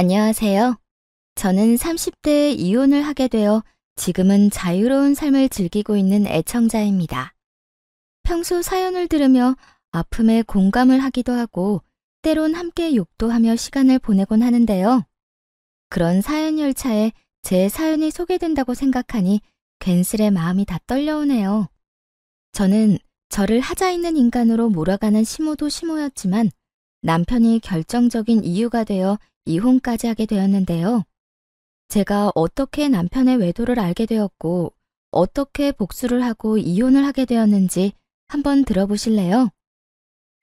안녕하세요. 저는 30대에 이혼을 하게 되어 지금은 자유로운 삶을 즐기고 있는 애청자입니다. 평소 사연을 들으며 아픔에 공감을 하기도 하고 때론 함께 욕도 하며 시간을 보내곤 하는데요. 그런 사연 열차에 제 사연이 소개된다고 생각하니 괜스레 마음이 다 떨려오네요. 저는 저를 하자 있는 인간으로 몰아가는 시모도 시모였지만 남편이 결정적인 이유가 되어 이혼까지 하게 되었는데요. 제가 어떻게 남편의 외도를 알게 되었고 어떻게 복수를 하고 이혼을 하게 되었는지 한번 들어보실래요?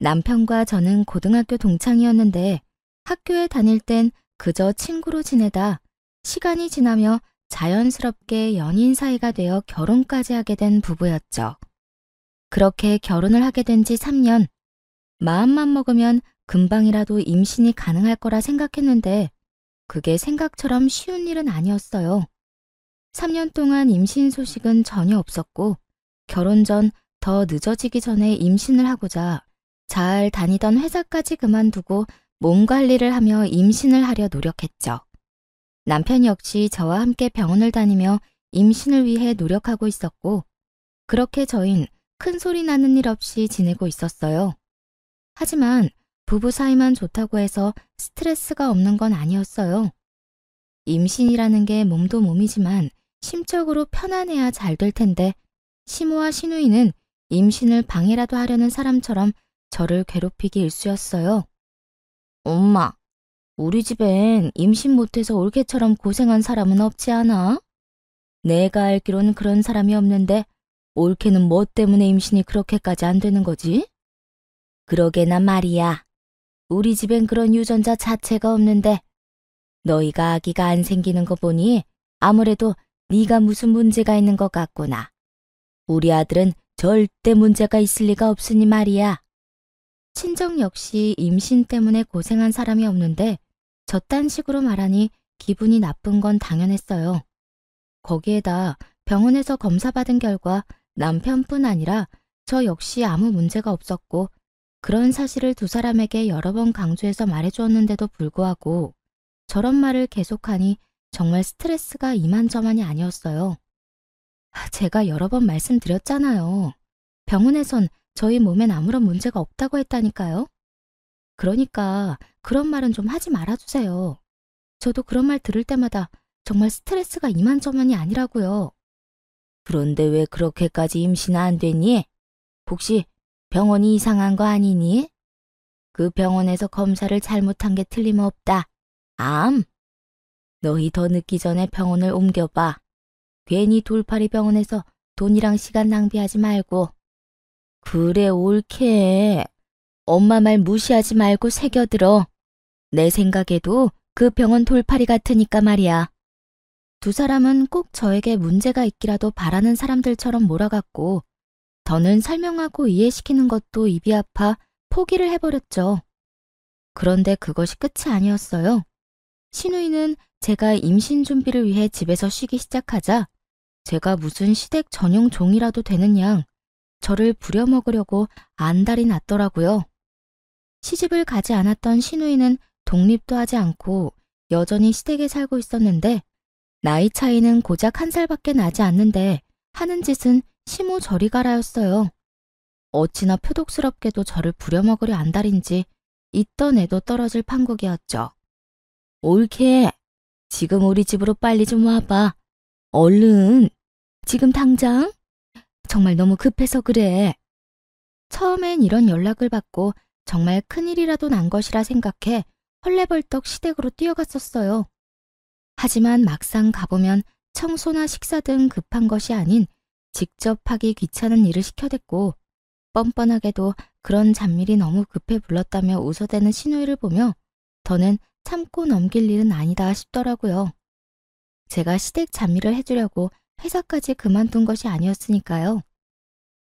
남편과 저는 고등학교 동창이었는데 학교에 다닐 땐 그저 친구로 지내다 시간이 지나며 자연스럽게 연인 사이가 되어 결혼까지 하게 된 부부였죠. 그렇게 결혼을 하게 된 지 3년, 마음만 먹으면 금방이라도 임신이 가능할 거라 생각했는데 그게 생각처럼 쉬운 일은 아니었어요. 3년 동안 임신 소식은 전혀 없었고 결혼 전 더 늦어지기 전에 임신을 하고자 잘 다니던 회사까지 그만두고 몸 관리를 하며 임신을 하려 노력했죠. 남편 역시 저와 함께 병원을 다니며 임신을 위해 노력하고 있었고 그렇게 저흰 큰 소리 나는 일 없이 지내고 있었어요. 하지만 부부 사이만 좋다고 해서 스트레스가 없는 건 아니었어요. 임신이라는 게 몸도 몸이지만 심적으로 편안해야 잘 될 텐데 시모와 시누이는 임신을 방해라도 하려는 사람처럼 저를 괴롭히기 일쑤였어요. 엄마, 우리 집엔 임신 못해서 올케처럼 고생한 사람은 없지 않아? 내가 알기로는 그런 사람이 없는데 올케는 뭐 때문에 임신이 그렇게까지 안 되는 거지? 그러게나 말이야. 우리 집엔 그런 유전자 자체가 없는데 너희가 아기가 안 생기는 거 보니 아무래도 네가 무슨 문제가 있는 것 같구나. 우리 아들은 절대 문제가 있을 리가 없으니 말이야. 친정 역시 임신 때문에 고생한 사람이 없는데 저딴 식으로 말하니 기분이 나쁜 건 당연했어요. 거기에다 병원에서 검사받은 결과 남편뿐 아니라 저 역시 아무 문제가 없었고 그런 사실을 두 사람에게 여러 번 강조해서 말해주었는데도 불구하고 저런 말을 계속하니 정말 스트레스가 이만저만이 아니었어요. 제가 여러 번 말씀드렸잖아요. 병원에선 저희 몸엔 아무런 문제가 없다고 했다니까요. 그러니까 그런 말은 좀 하지 말아주세요. 저도 그런 말 들을 때마다 정말 스트레스가 이만저만이 아니라고요. 그런데 왜 그렇게까지 임신 안 되니? 혹시 병원이 이상한 거 아니니? 그 병원에서 검사를 잘못한 게 틀림없다. 암? 너희 더 늦기 전에 병원을 옮겨봐. 괜히 돌팔이 병원에서 돈이랑 시간 낭비하지 말고. 그래, 옳게. 엄마 말 무시하지 말고 새겨들어. 내 생각에도 그 병원 돌팔이 같으니까 말이야. 두 사람은 꼭 저에게 문제가 있기라도 바라는 사람들처럼 몰아갔고 더는 설명하고 이해시키는 것도 입이 아파 포기를 해버렸죠. 그런데 그것이 끝이 아니었어요. 시누이는 제가 임신 준비를 위해 집에서 쉬기 시작하자 제가 무슨 시댁 전용 종이라도 되는 양 저를 부려먹으려고 안달이 났더라고요. 시집을 가지 않았던 시누이는 독립도 하지 않고 여전히 시댁에 살고 있었는데 나이 차이는 고작 1살밖에 나지 않는데 하는 짓은 시모 저리 가라였어요. 어찌나 표독스럽게도 저를 부려먹으려 안달인지 있던 애도 떨어질 판국이었죠. 옳게. 지금 우리 집으로 빨리 좀 와봐. 얼른. 지금 당장? 정말 너무 급해서 그래. 처음엔 이런 연락을 받고 정말 큰일이라도 난 것이라 생각해 헐레벌떡 시댁으로 뛰어갔었어요. 하지만 막상 가보면 청소나 식사 등 급한 것이 아닌 직접 하기 귀찮은 일을 시켜댔고 뻔뻔하게도 그런 잡일이 너무 급해 불렀다며 웃어대는 시누이를 보며 더는 참고 넘길 일은 아니다 싶더라고요. 제가 시댁 잡일을 해주려고 회사까지 그만둔 것이 아니었으니까요.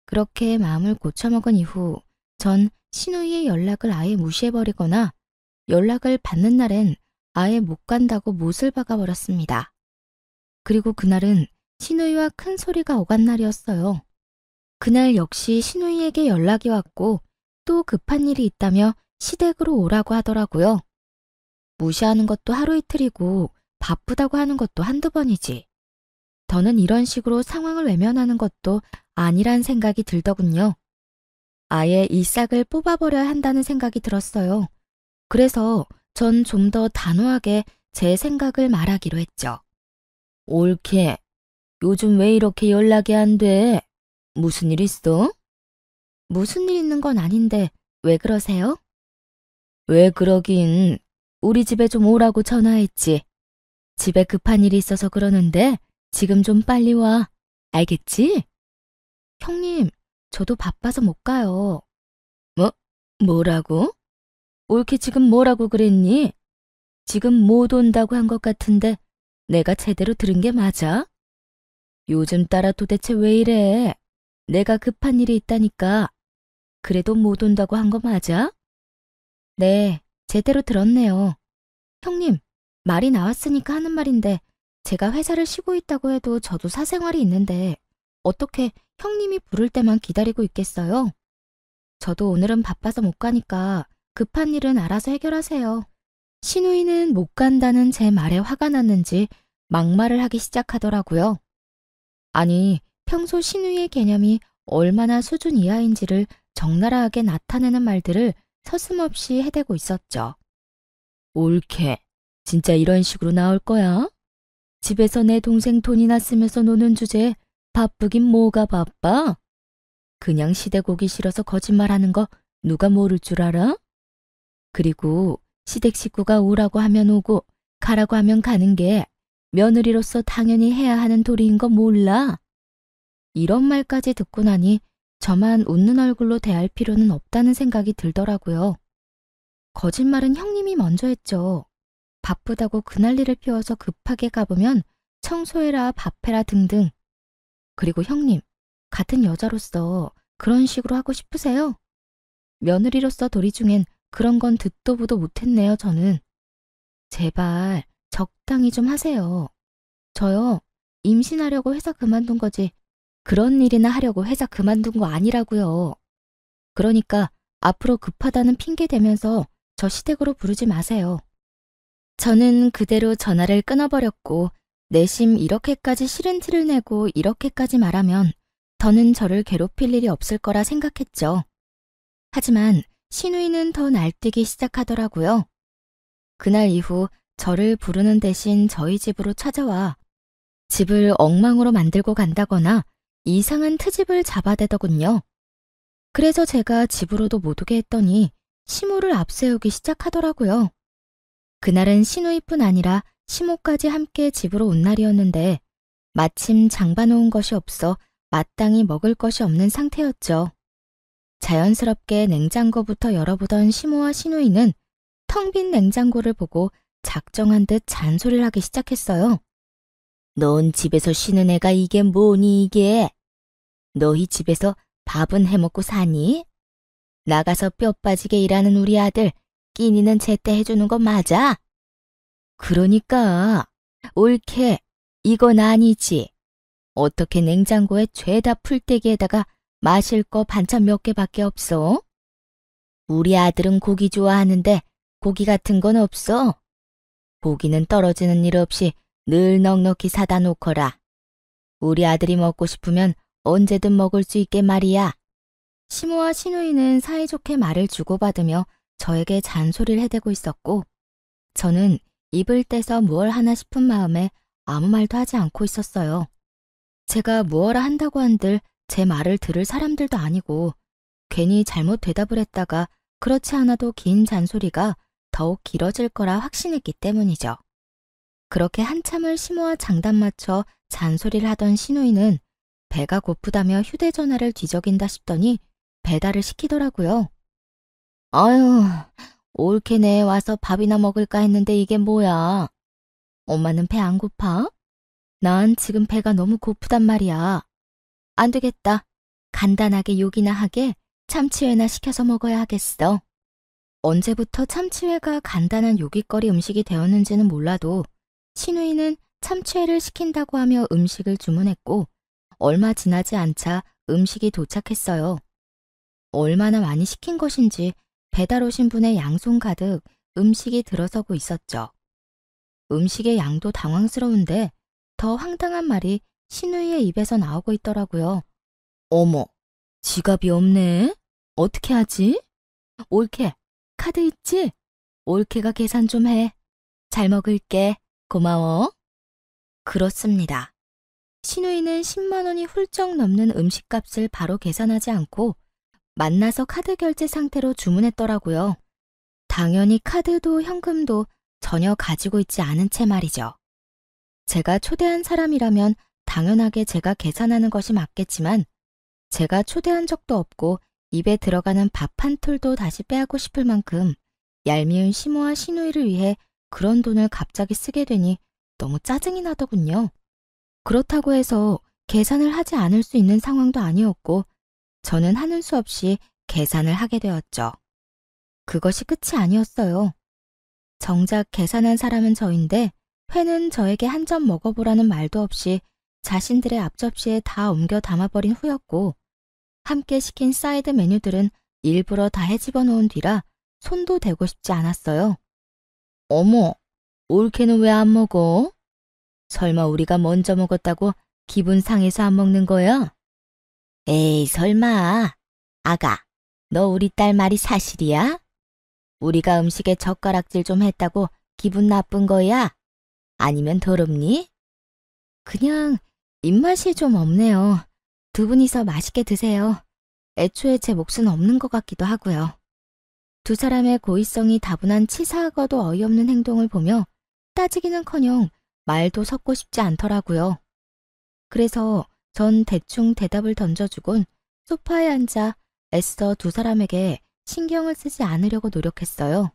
그렇게 마음을 고쳐먹은 이후 전 시누이의 연락을 아예 무시해버리거나 연락을 받는 날엔 아예 못 간다고 못을 박아버렸습니다. 그리고 그날은 시누이와 큰 소리가 오간 날이었어요. 그날 역시 시누이에게 연락이 왔고 또 급한 일이 있다며 시댁으로 오라고 하더라고요. 무시하는 것도 하루 이틀이고 바쁘다고 하는 것도 한두 번이지. 더는 이런 식으로 상황을 외면하는 것도 아니란 생각이 들더군요. 아예 이 싹을 뽑아버려야 한다는 생각이 들었어요. 그래서 전 좀 더 단호하게 제 생각을 말하기로 했죠. 옳게. 요즘 왜 이렇게 연락이 안 돼? 무슨 일 있어? 무슨 일 있는 건 아닌데 왜 그러세요? 왜 그러긴. 우리 집에 좀 오라고 전화했지. 집에 급한 일이 있어서 그러는데 지금 좀 빨리 와. 알겠지? 형님, 저도 바빠서 못 가요. 뭐라고? 옳게 지금 뭐라고 그랬니? 지금 못 온다고 한 것 같은데 내가 제대로 들은 게 맞아? 요즘 따라 도대체 왜 이래? 내가 급한 일이 있다니까. 그래도 못 온다고 한 거 맞아? 네, 제대로 들었네요. 형님, 말이 나왔으니까 하는 말인데 제가 회사를 쉬고 있다고 해도 저도 사생활이 있는데 어떻게 형님이 부를 때만 기다리고 있겠어요? 저도 오늘은 바빠서 못 가니까 급한 일은 알아서 해결하세요. 신우이는 못 간다는 제 말에 화가 났는지 막말을 하기 시작하더라고요. 아니, 평소 신우이의 개념이 얼마나 수준 이하인지를 적나라하게 나타내는 말들을 서슴없이 해대고 있었죠. 옳게. 진짜 이런 식으로 나올 거야? 집에서 내 동생 돈이나 쓰면서 노는 주제에 바쁘긴 뭐가 바빠? 그냥 시댁 오기 싫어서 거짓말하는 거 누가 모를 줄 알아? 그리고 시댁 식구가 오라고 하면 오고 가라고 하면 가는 게 며느리로서 당연히 해야 하는 도리인 거 몰라? 이런 말까지 듣고 나니 저만 웃는 얼굴로 대할 필요는 없다는 생각이 들더라고요. 거짓말은 형님이 먼저 했죠. 바쁘다고 그날리를 피워서 급하게 가보면 청소해라, 밥해라 등등. 그리고 형님, 같은 여자로서 그런 식으로 하고 싶으세요? 며느리로서 도리 중엔 그런 건 듣도 보도 못했네요, 저는. 제발 적당히 좀 하세요. 저요, 임신하려고 회사 그만둔 거지. 그런 일이나 하려고 회사 그만둔 거 아니라고요. 그러니까 앞으로 급하다는 핑계 대면서 저 시댁으로 부르지 마세요. 저는 그대로 전화를 끊어버렸고 내심 이렇게까지 싫은 티를 내고 이렇게까지 말하면 더는 저를 괴롭힐 일이 없을 거라 생각했죠. 하지만 신우이는 더 날뛰기 시작하더라고요. 그날 이후 저를 부르는 대신 저희 집으로 찾아와 집을 엉망으로 만들고 간다거나 이상한 트집을 잡아대더군요. 그래서 제가 집으로도 못 오게 했더니 시모를 앞세우기 시작하더라고요. 그날은 신우이뿐 아니라 시모까지 함께 집으로 온 날이었는데 마침 장봐놓은 것이 없어 마땅히 먹을 것이 없는 상태였죠. 자연스럽게 냉장고부터 열어보던 시모와 신우이는 텅 빈 냉장고를 보고 작정한 듯 잔소리를 하기 시작했어요. 넌 집에서 쉬는 애가 이게 뭐니 이게? 너희 집에서 밥은 해먹고 사니? 나가서 뼈 빠지게 일하는 우리 아들 끼니는 제때 해주는 거 맞아? 그러니까 옳게 이건 아니지. 어떻게 냉장고에 죄다 풀떼기에다가 마실 거 반찬 몇 개밖에 없어? 우리 아들은 고기 좋아하는데 고기 같은 건 없어? 고기는 떨어지는 일 없이 늘 넉넉히 사다 놓거라. 우리 아들이 먹고 싶으면 언제든 먹을 수 있게 말이야. 시모와 신우이는 사이좋게 말을 주고받으며 저에게 잔소리를 해대고 있었고 저는 입을 떼서 무얼 하나 싶은 마음에 아무 말도 하지 않고 있었어요. 제가 무엇라 한다고 한들 제 말을 들을 사람들도 아니고 괜히 잘못 대답을 했다가 그렇지 않아도 긴 잔소리가 더욱 길어질 거라 확신했기 때문이죠. 그렇게 한참을 시모와 장단 맞춰 잔소리를 하던 신우이는 배가 고프다며 휴대전화를 뒤적인다 싶더니 배달을 시키더라고요. 아유, 옳게 내에 와서 밥이나 먹을까 했는데 이게 뭐야? 엄마는 배 안 고파? 난 지금 배가 너무 고프단 말이야. 안 되겠다. 간단하게 요기나 하게 참치회나 시켜서 먹어야 하겠어. 언제부터 참치회가 간단한 요깃거리 음식이 되었는지는 몰라도 신우이는 참치회를 시킨다고 하며 음식을 주문했고 얼마 지나지 않자 음식이 도착했어요. 얼마나 많이 시킨 것인지 배달 오신 분의 양손 가득 음식이 들어서고 있었죠. 음식의 양도 당황스러운데 더 황당한 말이 신우이의 입에서 나오고 있더라고요. 어머, 지갑이 없네? 어떻게 하지? 올케, 카드 있지? 올케가 계산 좀 해. 잘 먹을게. 고마워. 그렇습니다. 신우이는 10만 원이 훌쩍 넘는 음식값을 바로 계산하지 않고 만나서 카드 결제 상태로 주문했더라고요. 당연히 카드도 현금도 전혀 가지고 있지 않은 채 말이죠. 제가 초대한 사람이라면 당연하게 제가 계산하는 것이 맞겠지만 제가 초대한 적도 없고 입에 들어가는 밥 한 톨도 다시 빼앗고 싶을 만큼 얄미운 시모와 시누이를 위해 그런 돈을 갑자기 쓰게 되니 너무 짜증이 나더군요. 그렇다고 해서 계산을 하지 않을 수 있는 상황도 아니었고 저는 하는 수 없이 계산을 하게 되었죠. 그것이 끝이 아니었어요. 정작 계산한 사람은 저인데 회는 저에게 한 점 먹어보라는 말도 없이 자신들의 앞접시에 다 옮겨 담아버린 후였고 함께 시킨 사이드 메뉴들은 일부러 다 헤집어 놓은 뒤라 손도 대고 싶지 않았어요. 어머, 올케는 왜 안 먹어? 설마 우리가 먼저 먹었다고 기분 상해서 안 먹는 거야? 에이, 설마. 아가, 너 우리 딸 말이 사실이야? 우리가 음식에 젓가락질 좀 했다고 기분 나쁜 거야? 아니면 더럽니? 그냥 입맛이 좀 없네요. 두 분이서 맛있게 드세요. 애초에 제 몫은 없는 것 같기도 하고요. 두 사람의 고의성이 다분한 치사하고도 어이없는 행동을 보며 따지기는커녕 말도 섞고 싶지 않더라고요. 그래서 전 대충 대답을 던져주곤 소파에 앉아 애써 두 사람에게 신경을 쓰지 않으려고 노력했어요.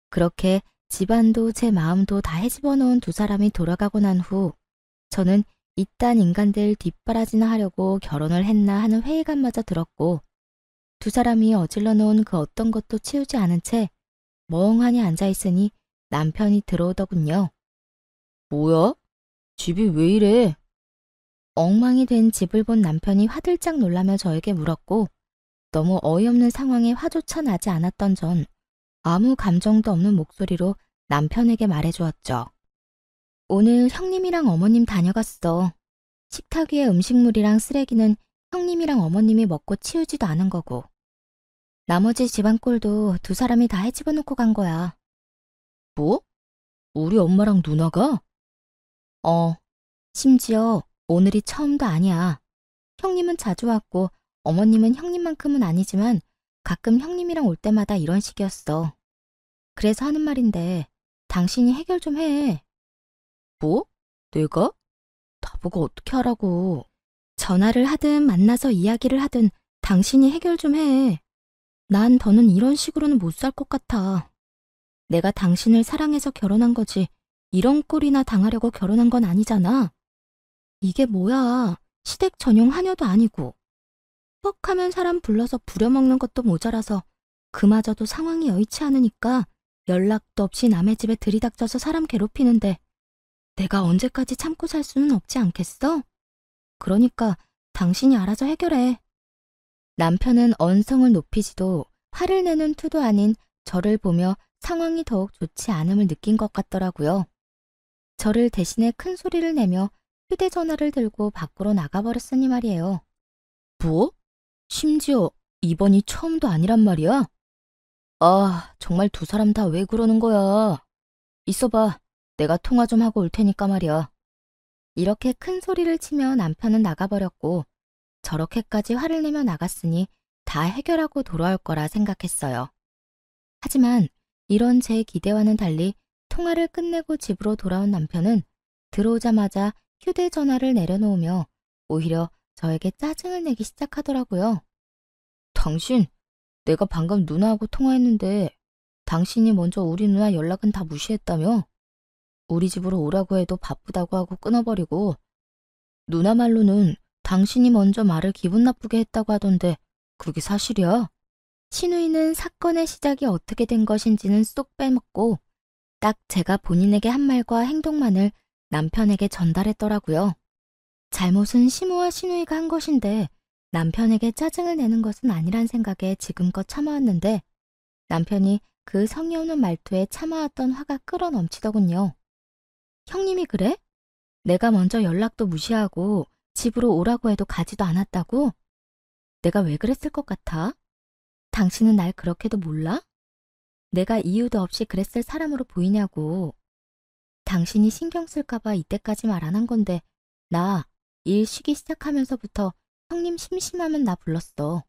그렇게 집안도 제 마음도 다 헤집어 놓은 두 사람이 돌아가고 난 후 저는 이딴 인간들 뒷바라지나 하려고 결혼을 했나 하는 회의감마저 들었고 두 사람이 어질러 놓은 그 어떤 것도 치우지 않은 채 멍하니 앉아있으니 남편이 들어오더군요. 뭐야? 집이 왜 이래? 엉망이 된 집을 본 남편이 화들짝 놀라며 저에게 물었고 너무 어이없는 상황에 화조차 나지 않았던 전 아무 감정도 없는 목소리로 남편에게 말해주었죠. 오늘 형님이랑 어머님 다녀갔어. 식탁 위에 음식물이랑 쓰레기는 형님이랑 어머님이 먹고 치우지도 않은 거고 나머지 집안 꼴도 두 사람이 다 헤집어 놓고 간 거야. 뭐? 우리 엄마랑 누나가? 심지어 오늘이 처음도 아니야. 형님은 자주 왔고 어머님은 형님만큼은 아니지만 가끔 형님이랑 올 때마다 이런 식이었어. 그래서 하는 말인데 당신이 해결 좀 해. 뭐? 내가? 나보고 어떻게 하라고. 전화를 하든 만나서 이야기를 하든 당신이 해결 좀 해. 난 더는 이런 식으로는 못 살 것 같아. 내가 당신을 사랑해서 결혼한 거지 이런 꼴이나 당하려고 결혼한 건 아니잖아. 이게 뭐야. 시댁 전용 하녀도 아니고. 뻑하면 사람 불러서 부려먹는 것도 모자라서 그마저도 상황이 여의치 않으니까 연락도 없이 남의 집에 들이닥쳐서 사람 괴롭히는데 내가 언제까지 참고 살 수는 없지 않겠어? 그러니까 당신이 알아서 해결해. 남편은 언성을 높이지도 화를 내는 투도 아닌 저를 보며 상황이 더욱 좋지 않음을 느낀 것 같더라고요. 저를 대신에 큰 소리를 내며 휴대전화를 들고 밖으로 나가버렸으니 말이에요. 뭐? 심지어 이번이 처음도 아니란 말이야? 아, 정말 두 사람 다 왜 그러는 거야? 있어봐. 내가 통화 좀 하고 올 테니까 말이야. 이렇게 큰 소리를 치며 남편은 나가버렸고 저렇게까지 화를 내며 나갔으니 다 해결하고 돌아올 거라 생각했어요. 하지만 이런 제 기대와는 달리 통화를 끝내고 집으로 돌아온 남편은 들어오자마자 휴대전화를 내려놓으며 오히려 저에게 짜증을 내기 시작하더라고요. 당신, 내가 방금 누나하고 통화했는데 당신이 먼저 우리 누나 연락은 다 무시했다며? 우리 집으로 오라고 해도 바쁘다고 하고 끊어버리고 누나 말로는 당신이 먼저 말을 기분 나쁘게 했다고 하던데 그게 사실이야? 신우이는 사건의 시작이 어떻게 된 것인지는 쏙 빼먹고 딱 제가 본인에게 한 말과 행동만을 남편에게 전달했더라고요. 잘못은 시모와 신우이가 한 것인데 남편에게 짜증을 내는 것은 아니란 생각에 지금껏 참아왔는데 남편이 그 성의 없는 말투에 참아왔던 화가 끌어넘치더군요. 형님이 그래? 내가 먼저 연락도 무시하고 집으로 오라고 해도 가지도 않았다고? 내가 왜 그랬을 것 같아? 당신은 날 그렇게도 몰라? 내가 이유도 없이 그랬을 사람으로 보이냐고. 당신이 신경 쓸까봐 이때까지 말 안 한 건데 나 일 쉬기 시작하면서부터 형님 심심하면 나 불렀어.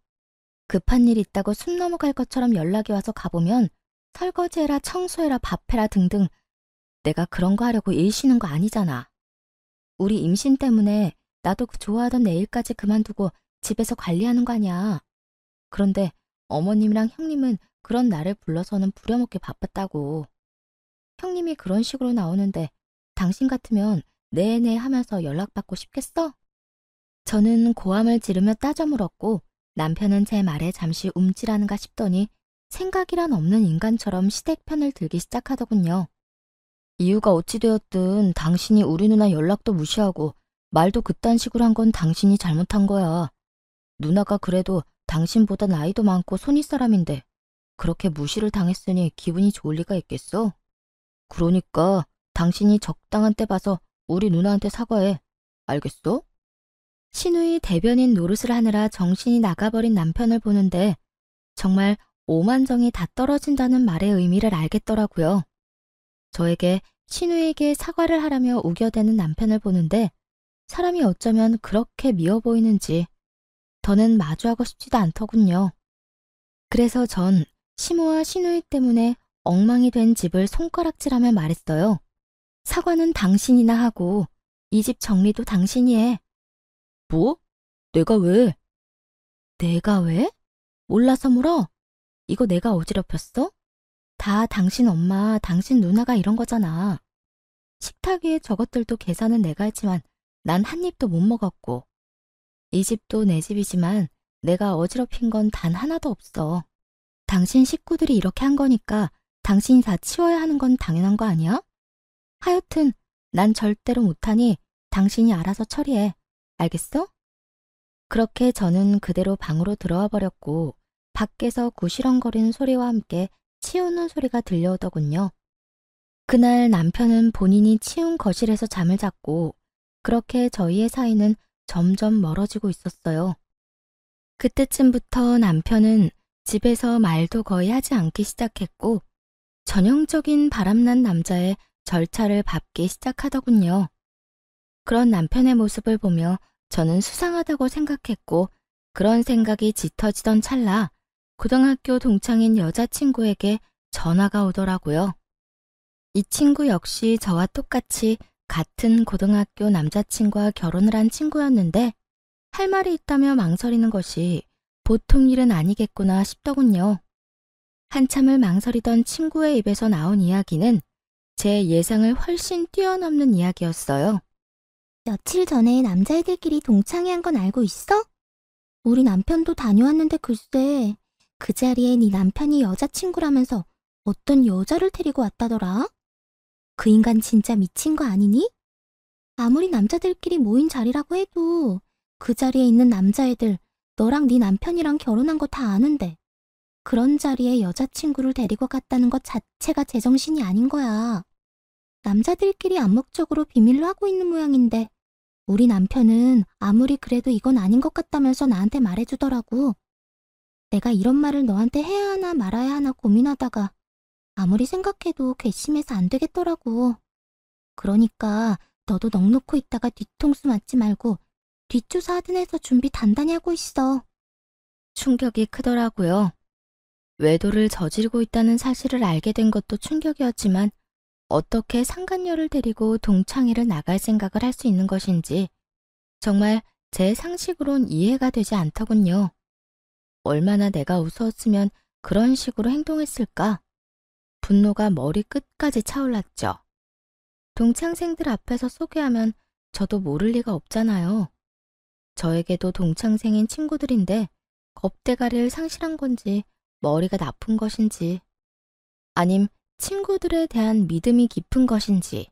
급한 일 있다고 숨 넘어갈 것처럼 연락이 와서 가보면 설거지해라, 청소해라, 밥해라 등등. 내가 그런 거 하려고 일 쉬는 거 아니잖아. 우리 임신 때문에 나도 그 좋아하던 내 일까지 그만두고 집에서 관리하는 거 아니야. 그런데 어머님이랑 형님은 그런 나를 불러서는 부려먹기 바빴다고. 형님이 그런 식으로 나오는데 당신 같으면 네네 하면서 연락받고 싶겠어? 저는 고함을 지르며 따져 물었고 남편은 제 말에 잠시 움찔하는가 싶더니 생각이란 없는 인간처럼 시댁 편을 들기 시작하더군요. 이유가 어찌 되었든 당신이 우리 누나 연락도 무시하고 말도 그딴 식으로 한 건 당신이 잘못한 거야. 누나가 그래도 당신보다 나이도 많고 손윗 사람인데 그렇게 무시를 당했으니 기분이 좋을 리가 있겠어? 그러니까 당신이 적당한 때 봐서 우리 누나한테 사과해. 알겠어? 신우이 대변인 노릇을 하느라 정신이 나가버린 남편을 보는데 정말 오만정이 다 떨어진다는 말의 의미를 알겠더라고요. 저에게 신우에게 사과를 하라며 우겨대는 남편을 보는데 사람이 어쩌면 그렇게 미워 보이는지 더는 마주하고 싶지도 않더군요. 그래서 전 시모와 신우이 때문에 엉망이 된 집을 손가락질하며 말했어요. 사과는 당신이나 하고 이 집 정리도 당신이 해. 뭐? 내가 왜? 내가 왜? 몰라서 물어? 이거 내가 어지럽혔어? 다 당신 엄마, 당신 누나가 이런 거잖아. 식탁 위에 저것들도 계산은 내가 했지만 난 한 입도 못 먹었고 이 집도 내 집이지만 내가 어지럽힌 건 단 하나도 없어. 당신 식구들이 이렇게 한 거니까 당신이 다 치워야 하는 건 당연한 거 아니야? 하여튼 난 절대로 못하니 당신이 알아서 처리해. 알겠어? 그렇게 저는 그대로 방으로 들어와 버렸고 밖에서 구시렁거리는 소리와 함께 치우는 소리가 들려오더군요. 그날 남편은 본인이 치운 거실에서 잠을 잤고 그렇게 저희의 사이는 점점 멀어지고 있었어요. 그때쯤부터 남편은 집에서 말도 거의 하지 않기 시작했고 전형적인 바람난 남자의 절차를 밟기 시작하더군요. 그런 남편의 모습을 보며 저는 수상하다고 생각했고 그런 생각이 짙어지던 찰나 고등학교 동창인 여자친구에게 전화가 오더라고요. 이 친구 역시 저와 똑같이 같은 고등학교 남자친구와 결혼을 한 친구였는데 할 말이 있다며 망설이는 것이 보통 일은 아니겠구나 싶더군요. 한참을 망설이던 친구의 입에서 나온 이야기는 제 예상을 훨씬 뛰어넘는 이야기였어요. 며칠 전에 남자애들끼리 동창회한 건 알고 있어? 우리 남편도 다녀왔는데 글쎄 그 자리에 네 남편이 여자친구라면서 어떤 여자를 데리고 왔다더라? 그 인간 진짜 미친 거 아니니? 아무리 남자들끼리 모인 자리라고 해도 그 자리에 있는 남자애들 너랑 네 남편이랑 결혼한 거 다 아는데 그런 자리에 여자친구를 데리고 갔다는 것 자체가 제정신이 아닌 거야. 남자들끼리 암묵적으로 비밀로 하고 있는 모양인데 우리 남편은 아무리 그래도 이건 아닌 것 같다면서 나한테 말해주더라고. 내가 이런 말을 너한테 해야 하나 말아야 하나 고민하다가 아무리 생각해도 괘씸해서 안 되겠더라고. 그러니까 너도 넋놓고 있다가 뒤통수 맞지 말고 뒷조사 하든 해서 준비 단단히 하고 있어. 충격이 크더라고요. 외도를 저지르고 있다는 사실을 알게 된 것도 충격이었지만 어떻게 상간녀를 데리고 동창회를 나갈 생각을 할 수 있는 것인지 정말 제 상식으론 이해가 되지 않더군요. 얼마나 내가 우스웠으면 그런 식으로 행동했을까? 분노가 머리 끝까지 차올랐죠. 동창생들 앞에서 소개하면 저도 모를 리가 없잖아요. 저에게도 동창생인 친구들인데 겁대가리를 상실한 건지 머리가 나쁜 것인지 아님 친구들에 대한 믿음이 깊은 것인지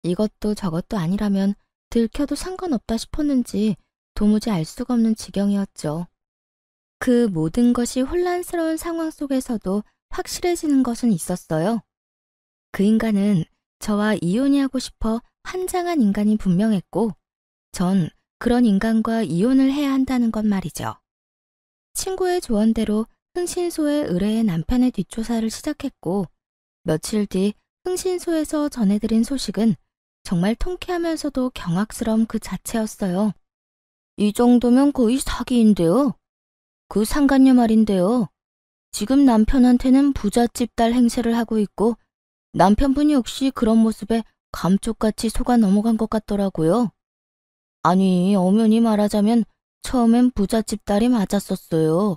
이것도 저것도 아니라면 들켜도 상관없다 싶었는지 도무지 알 수가 없는 지경이었죠. 그 모든 것이 혼란스러운 상황 속에서도 확실해지는 것은 있었어요. 그 인간은 저와 이혼이 하고 싶어 환장한 인간이 분명했고, 전 그런 인간과 이혼을 해야 한다는 것 말이죠. 친구의 조언대로 흥신소에 의뢰해 남편의 뒷조사를 시작했고, 며칠 뒤 흥신소에서 전해드린 소식은 정말 통쾌하면서도 경악스러움 그 자체였어요. 이 정도면 거의 사기인데요. 그 상간녀 말인데요. 지금 남편한테는 부잣집 딸 행세를 하고 있고 남편분이 역시 그런 모습에 감쪽같이 속아 넘어간 것 같더라고요. 아니, 엄연히 말하자면 처음엔 부잣집 딸이 맞았었어요.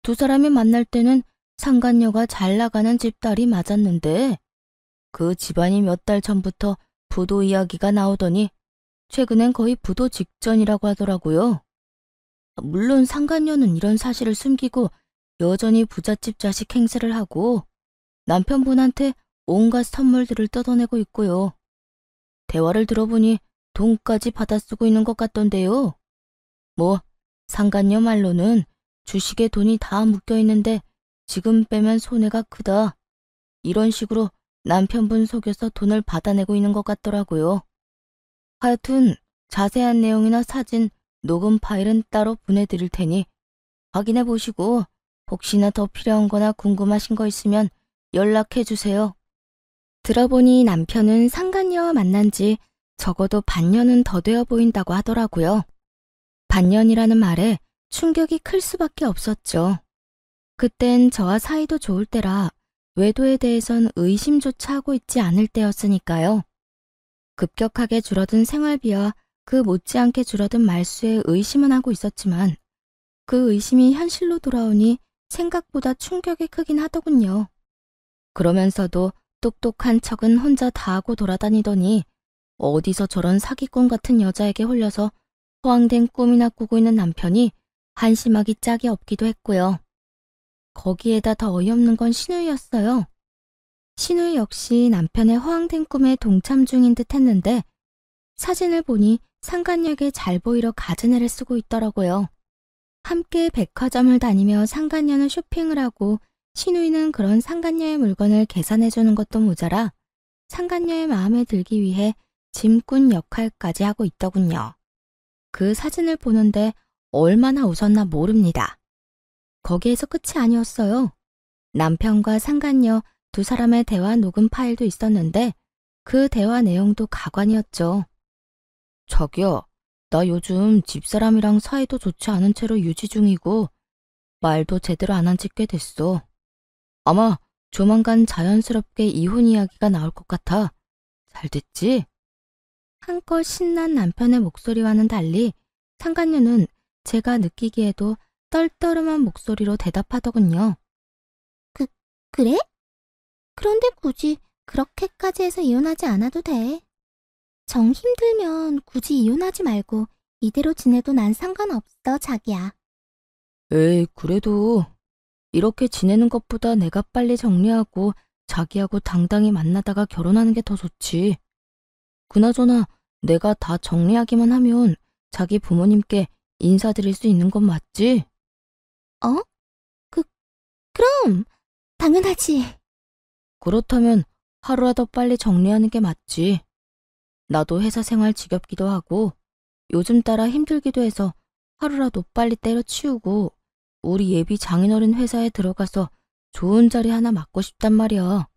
두 사람이 만날 때는 상간녀가 잘 나가는 집딸이 맞았는데 그 집안이 몇 달 전부터 부도 이야기가 나오더니 최근엔 거의 부도 직전이라고 하더라고요. 물론 상간녀는 이런 사실을 숨기고 여전히 부잣집 자식 행세를 하고 남편분한테 온갖 선물들을 뜯어내고 있고요. 대화를 들어보니 돈까지 받아쓰고 있는 것 같던데요. 뭐 상간녀 말로는 주식에 돈이 다 묶여 있는데 지금 빼면 손해가 크다. 이런 식으로 남편분 속여서 돈을 받아내고 있는 것 같더라고요. 하여튼 자세한 내용이나 사진, 녹음 파일은 따로 보내드릴 테니 확인해 보시고 혹시나 더 필요한 거나 궁금하신 거 있으면 연락해 주세요. 들어보니 남편은 상간녀와 만난 지 적어도 반년은 더 되어 보인다고 하더라고요. 반년이라는 말에 충격이 클 수밖에 없었죠. 그땐 저와 사이도 좋을 때라 외도에 대해선 의심조차 하고 있지 않을 때였으니까요. 급격하게 줄어든 생활비와 그 못지않게 줄어든 말수에 의심은 하고 있었지만 그 의심이 현실로 돌아오니 생각보다 충격이 크긴 하더군요. 그러면서도 똑똑한 척은 혼자 다 하고 돌아다니더니 어디서 저런 사기꾼 같은 여자에게 홀려서 허황된 꿈이나 꾸고 있는 남편이 한심하기 짝이 없기도 했고요. 거기에다 더 어이없는 건 신우이였어요. 신우이 역시 남편의 허황된 꿈에 동참 중인 듯 했는데 사진을 보니 상간녀에게 잘 보이려 갖은 애를 쓰고 있더라고요. 함께 백화점을 다니며 상간녀는 쇼핑을 하고 신우이는 그런 상간녀의 물건을 계산해주는 것도 모자라 상간녀의 마음에 들기 위해 짐꾼 역할까지 하고 있더군요. 그 사진을 보는데 얼마나 웃었나 모릅니다. 거기에서 끝이 아니었어요. 남편과 상간녀 두 사람의 대화 녹음 파일도 있었는데 그 대화 내용도 가관이었죠. 자기야, 나 요즘 집사람이랑 사이도 좋지 않은 채로 유지 중이고 말도 제대로 안 한 지 꽤 됐어. 아마 조만간 자연스럽게 이혼 이야기가 나올 것 같아. 잘 됐지? 한껏 신난 남편의 목소리와는 달리 상간녀는 제가 느끼기에도 떨떠름한 목소리로 대답하더군요. 그래? 그런데 굳이 그렇게까지 해서 이혼하지 않아도 돼. 정 힘들면 굳이 이혼하지 말고 이대로 지내도 난 상관없어, 자기야. 에이, 그래도 이렇게 지내는 것보다 내가 빨리 정리하고 자기하고 당당히 만나다가 결혼하는 게 더 좋지. 그나저나 내가 다 정리하기만 하면 자기 부모님께 인사드릴 수 있는 건 맞지? 어? 그럼 당연하지. 그렇다면 하루라도 빨리 정리하는 게 맞지. 나도 회사 생활 지겹기도 하고 요즘 따라 힘들기도 해서 하루라도 빨리 때려치우고 우리 예비 장인어른 회사에 들어가서 좋은 자리 하나 맡고 싶단 말이야.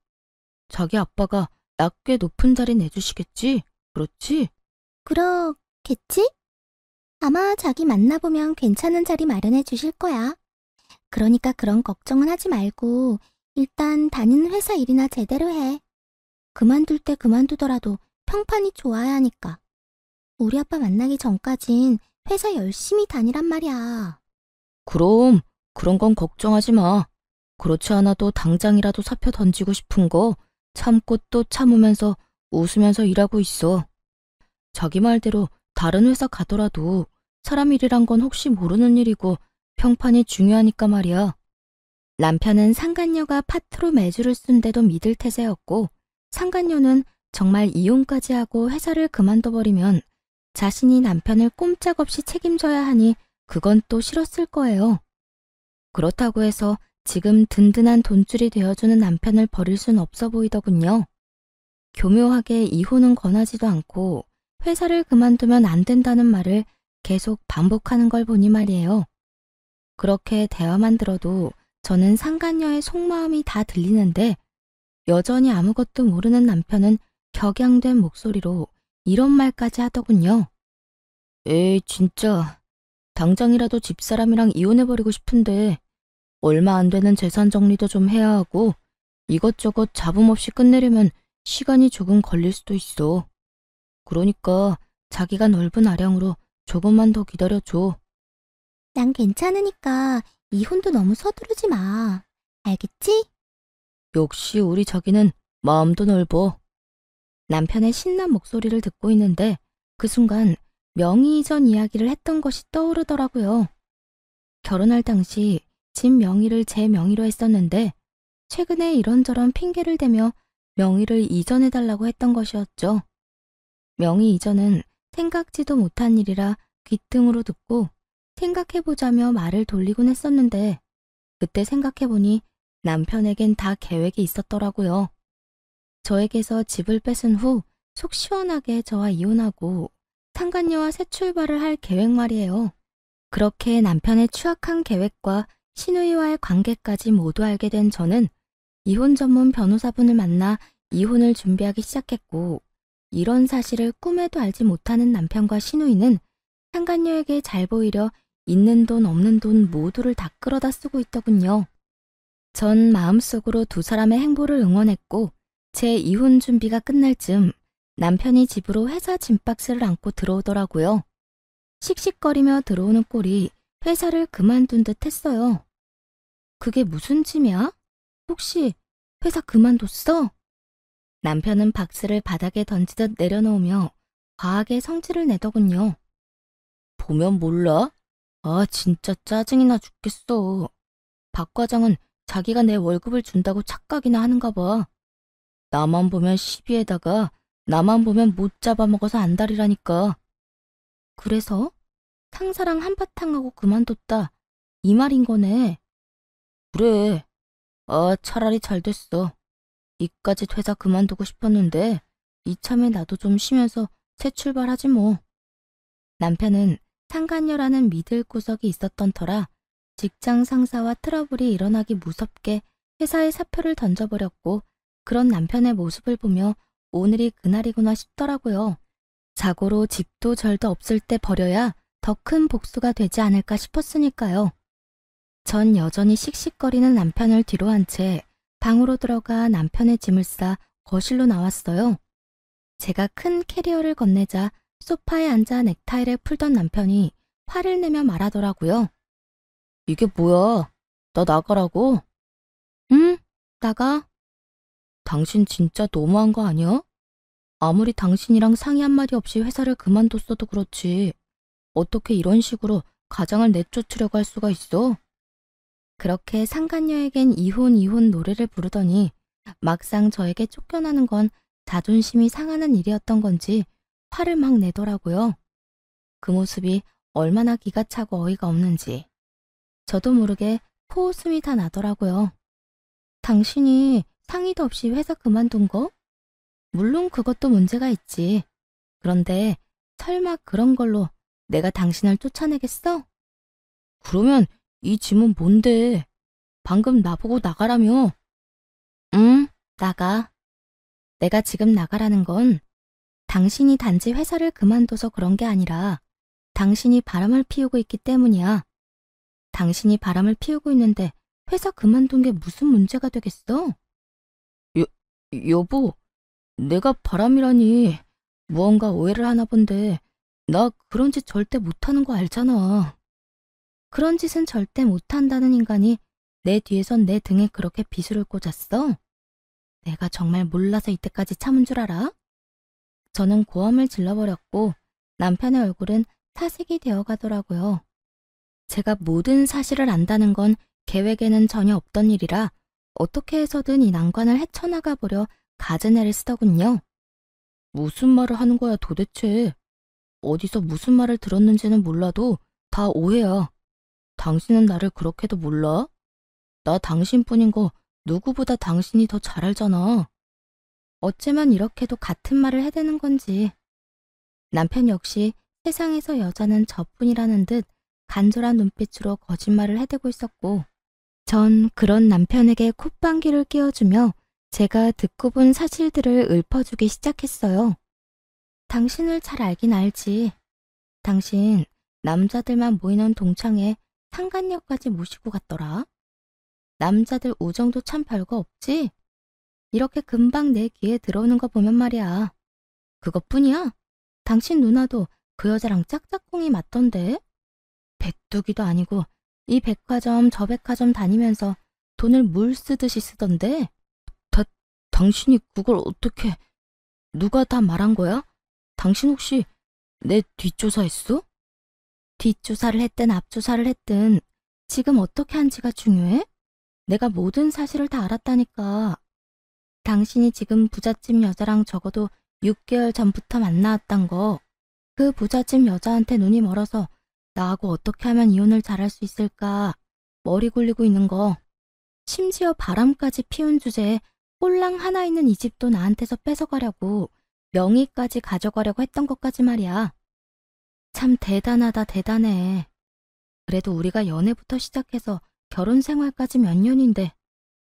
자기 아빠가 나 꽤 높은 자리 내주시겠지? 그렇지? 그렇겠지? 아마 자기 만나보면 괜찮은 자리 마련해 주실 거야. 그러니까 그런 걱정은 하지 말고 일단 다니는 회사 일이나 제대로 해. 그만둘 때 그만두더라도 평판이 좋아야 하니까. 우리 아빠 만나기 전까진 회사 열심히 다니란 말이야. 그럼 그런 건 걱정하지 마. 그렇지 않아도 당장이라도 사표 던지고 싶은 거 참고 또 참으면서 웃으면서 일하고 있어. 자기 말대로 다른 회사 가더라도 사람 일이란 건 혹시 모르는 일이고 평판이 중요하니까 말이야. 남편은 상간녀가 파트로 매주를 쓴데도 믿을 태세였고 상간녀는 정말 이혼까지 하고 회사를 그만둬버리면 자신이 남편을 꼼짝없이 책임져야 하니 그건 또 싫었을 거예요. 그렇다고 해서 지금 든든한 돈줄이 되어주는 남편을 버릴 순 없어 보이더군요. 교묘하게 이혼은 권하지도 않고 회사를 그만두면 안 된다는 말을 계속 반복하는 걸 보니 말이에요. 그렇게 대화만 들어도 저는 상간녀의 속마음이 다 들리는데 여전히 아무것도 모르는 남편은 격양된 목소리로 이런 말까지 하더군요. 에이, 진짜. 당장이라도 집사람이랑 이혼해버리고 싶은데 얼마 안 되는 재산 정리도 좀 해야 하고 이것저것 잡음 없이 끝내려면 시간이 조금 걸릴 수도 있어. 그러니까 자기가 넓은 아량으로 조금만 더 기다려줘. 난 괜찮으니까 이혼도 너무 서두르지 마. 알겠지? 역시 우리 자기는 마음도 넓어. 남편의 신난 목소리를 듣고 있는데 그 순간 명의 이전 이야기를 했던 것이 떠오르더라고요. 결혼할 당시 집 명의를 제 명의로 했었는데 최근에 이런저런 핑계를 대며 명의를 이전해달라고 했던 것이었죠. 명의 이전은 생각지도 못한 일이라 귀등으로 듣고 생각해보자며 말을 돌리곤 했었는데 그때 생각해보니 남편에겐 다 계획이 있었더라고요. 저에게서 집을 뺏은 후 속 시원하게 저와 이혼하고 상간녀와 새 출발을 할 계획 말이에요. 그렇게 남편의 추악한 계획과 시누이와의 관계까지 모두 알게 된 저는 이혼 전문 변호사분을 만나 이혼을 준비하기 시작했고 이런 사실을 꿈에도 알지 못하는 남편과 시누이는 상간녀에게 잘 보이려 있는 돈 없는 돈 모두를 다 끌어다 쓰고 있더군요. 전 마음속으로 두 사람의 행보를 응원했고 제 이혼 준비가 끝날 즈음 남편이 집으로 회사 짐박스를 안고 들어오더라고요. 씩씩거리며 들어오는 꼴이 회사를 그만둔 듯 했어요. 그게 무슨 짐이야? 혹시 회사 그만뒀어? 남편은 박스를 바닥에 던지듯 내려놓으며 과하게 성질을 내더군요. 보면 몰라? 아, 진짜 짜증이나 죽겠어. 박 과장은 자기가 내 월급을 준다고 착각이나 하는가 봐. 나만 보면 시비에다가 나만 보면 못 잡아먹어서 안달이라니까. 그래서 상사랑 한바탕하고 그만뒀다. 이 말인 거네. 그래. 아, 차라리 잘 됐어. 이까짓 회사 그만두고 싶었는데 이참에 나도 좀 쉬면서 새 출발하지 뭐. 남편은 상간녀라는 믿을 구석이 있었던 터라 직장 상사와 트러블이 일어나기 무섭게 회사에 사표를 던져버렸고 그런 남편의 모습을 보며 오늘이 그날이구나 싶더라고요. 자고로 집도 절도 없을 때 버려야 더 큰 복수가 되지 않을까 싶었으니까요. 전 여전히 씩씩거리는 남편을 뒤로 한 채 방으로 들어가 남편의 짐을 싸 거실로 나왔어요. 제가 큰 캐리어를 건네자 소파에 앉아 넥타이를 풀던 남편이 화를 내며 말하더라고요. 이게 뭐야? 나 나가라고? 응, 나가. 당신 진짜 너무한 거 아니야? 아무리 당신이랑 상의 한마디 없이 회사를 그만뒀어도 그렇지. 어떻게 이런 식으로 가장을 내쫓으려고 할 수가 있어? 그렇게 상간녀에겐 이혼 노래를 부르더니 막상 저에게 쫓겨나는 건 자존심이 상하는 일이었던 건지 화를 막 내더라고요. 그 모습이 얼마나 기가 차고 어이가 없는지. 저도 모르게 코웃음이 다 나더라고요. 당신이 상의도 없이 회사 그만둔 거? 물론 그것도 문제가 있지. 그런데 설마 그런 걸로 내가 당신을 쫓아내겠어? 그러면 이 짐은 뭔데? 방금 나보고 나가라며. 응, 나가. 내가 지금 나가라는 건 당신이 단지 회사를 그만둬서 그런 게 아니라 당신이 바람을 피우고 있기 때문이야. 당신이 바람을 피우고 있는데 회사 그만둔 게 무슨 문제가 되겠어? 여보, 내가 바람이라니 무언가 오해를 하나 본데 나 그런 짓 절대 못하는 거 알잖아. 그런 짓은 절대 못한다는 인간이 내 뒤에선 내 등에 그렇게 비수를 꽂았어? 내가 정말 몰라서 이때까지 참은 줄 알아? 저는 고함을 질러버렸고 남편의 얼굴은 사색이 되어가더라고요. 제가 모든 사실을 안다는 건 계획에는 전혀 없던 일이라 어떻게 해서든 이 난관을 헤쳐나가 보려 갖은 애를 쓰더군요. 무슨 말을 하는 거야 도대체. 어디서 무슨 말을 들었는지는 몰라도 다 오해야. 당신은 나를 그렇게도 몰라? 나 당신뿐인 거 누구보다 당신이 더 잘 알잖아. 어째만 이렇게도 같은 말을 해대는 건지. 남편 역시 세상에서 여자는 저뿐이라는 듯 간절한 눈빛으로 거짓말을 해대고 있었고, 전 그런 남편에게 콧방귀를 뀌어주며 제가 듣고 본 사실들을 읊어주기 시작했어요. 당신을 잘 알긴 알지. 당신 남자들만 모이는 동창회 상간녀까지 모시고 갔더라. 남자들 우정도 참 별거 없지? 이렇게 금방 내 귀에 들어오는 거 보면 말이야. 그것뿐이야? 당신 누나도 그 여자랑 짝짝꿍이 맞던데? 백두기도 아니고 이 백화점 저 백화점 다니면서 돈을 물 쓰듯이 쓰던데? 당신이 그걸 어떻게... 누가 다 말한 거야? 당신 혹시 내 뒷조사했어? 뒷조사를 했든 앞조사를 했든 지금 어떻게 한지가 중요해? 내가 모든 사실을 다 알았다니까. 당신이 지금 부잣집 여자랑 적어도 6개월 전부터 만나왔단 거, 그 부잣집 여자한테 눈이 멀어서 나하고 어떻게 하면 이혼을 잘할 수 있을까 머리 굴리고 있는 거, 심지어 바람까지 피운 주제에 꼴랑 하나 있는 이 집도 나한테서 뺏어가려고 명의까지 가져가려고 했던 것까지 말이야. 참 대단하다, 대단해. 그래도 우리가 연애부터 시작해서 결혼 생활까지 몇 년인데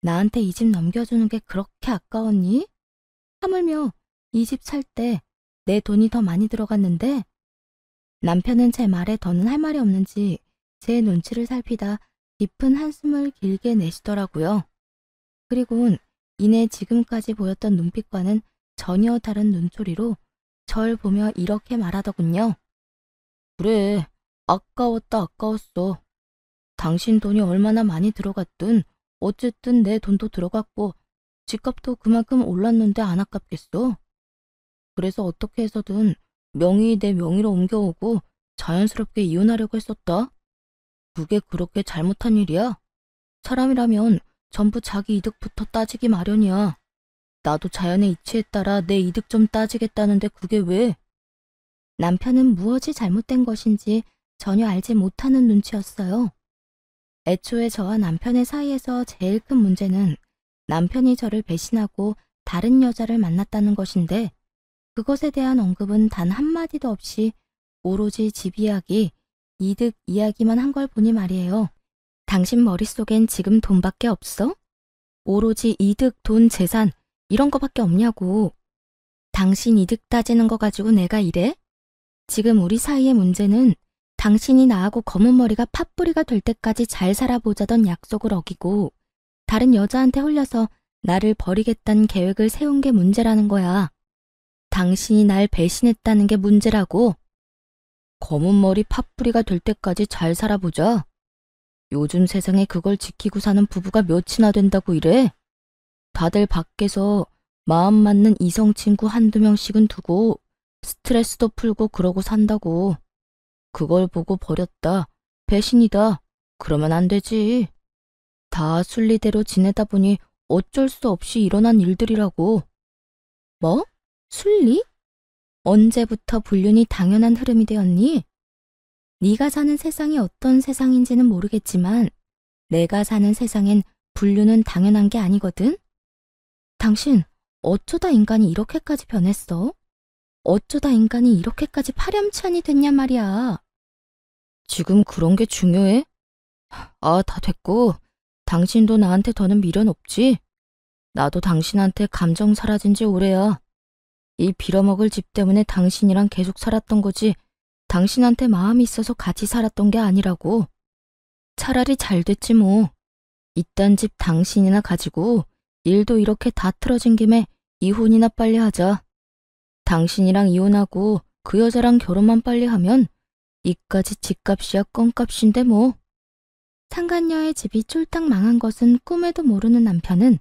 나한테 이 집 넘겨주는 게 그렇게 아까웠니? 하물며 이 집 살 때 내 돈이 더 많이 들어갔는데. 남편은 제 말에 더는 할 말이 없는지 제 눈치를 살피다 깊은 한숨을 길게 내쉬더라고요. 그리곤 이내 지금까지 보였던 눈빛과는 전혀 다른 눈초리로 절 보며 이렇게 말하더군요. 그래, 아까웠다, 아까웠어. 당신 돈이 얼마나 많이 들어갔든 어쨌든 내 돈도 들어갔고 집값도 그만큼 올랐는데 안 아깝겠어? 그래서 어떻게 해서든 명의 내 명의로 옮겨오고 자연스럽게 이혼하려고 했었다. 그게 그렇게 잘못한 일이야? 사람이라면 전부 자기 이득부터 따지기 마련이야. 나도 자연의 이치에 따라 내 이득 좀 따지겠다는데 그게 왜? 남편은 무엇이 잘못된 것인지 전혀 알지 못하는 눈치였어요. 애초에 저와 남편의 사이에서 제일 큰 문제는 남편이 저를 배신하고 다른 여자를 만났다는 것인데, 그것에 대한 언급은 단 한마디도 없이 오로지 집 이야기, 이득 이야기만 한 걸 보니 말이에요. 당신 머릿속엔 지금 돈밖에 없어? 오로지 이득, 돈, 재산 이런 거밖에 없냐고. 당신 이득 따지는 거 가지고 내가 이래? 지금 우리 사이의 문제는 당신이 나하고 검은 머리가 팥뿌리가 될 때까지 잘 살아보자던 약속을 어기고 다른 여자한테 홀려서 나를 버리겠다는 계획을 세운 게 문제라는 거야. 당신이 날 배신했다는 게 문제라고. 검은 머리 팥뿌리가 될 때까지 잘 살아보자. 요즘 세상에 그걸 지키고 사는 부부가 몇이나 된다고 이래? 다들 밖에서 마음 맞는 이성 친구 한두 명씩은 두고 스트레스도 풀고 그러고 산다고. 그걸 보고 버렸다, 배신이다, 그러면 안 되지. 다 순리대로 지내다 보니 어쩔 수 없이 일어난 일들이라고. 뭐? 순리? 언제부터 불륜이 당연한 흐름이 되었니? 네가 사는 세상이 어떤 세상인지는 모르겠지만 내가 사는 세상엔 불륜은 당연한 게 아니거든? 당신 어쩌다 인간이 이렇게까지 변했어? 어쩌다 인간이 이렇게까지 파렴치한이 됐냐 말이야. 지금 그런 게 중요해? 아, 다 됐고 당신도 나한테 더는 미련 없지? 나도 당신한테 감정 사라진 지 오래야. 이 빌어먹을 집 때문에 당신이랑 계속 살았던 거지 당신한테 마음이 있어서 같이 살았던 게 아니라고. 차라리 잘 됐지 뭐. 이딴 집 당신이나 가지고 일도 이렇게 다 틀어진 김에 이혼이나 빨리 하자. 당신이랑 이혼하고 그 여자랑 결혼만 빨리 하면 이까지 집값이야 껌값인데 뭐. 상간녀의 집이 쫄딱 망한 것은 꿈에도 모르는 남편은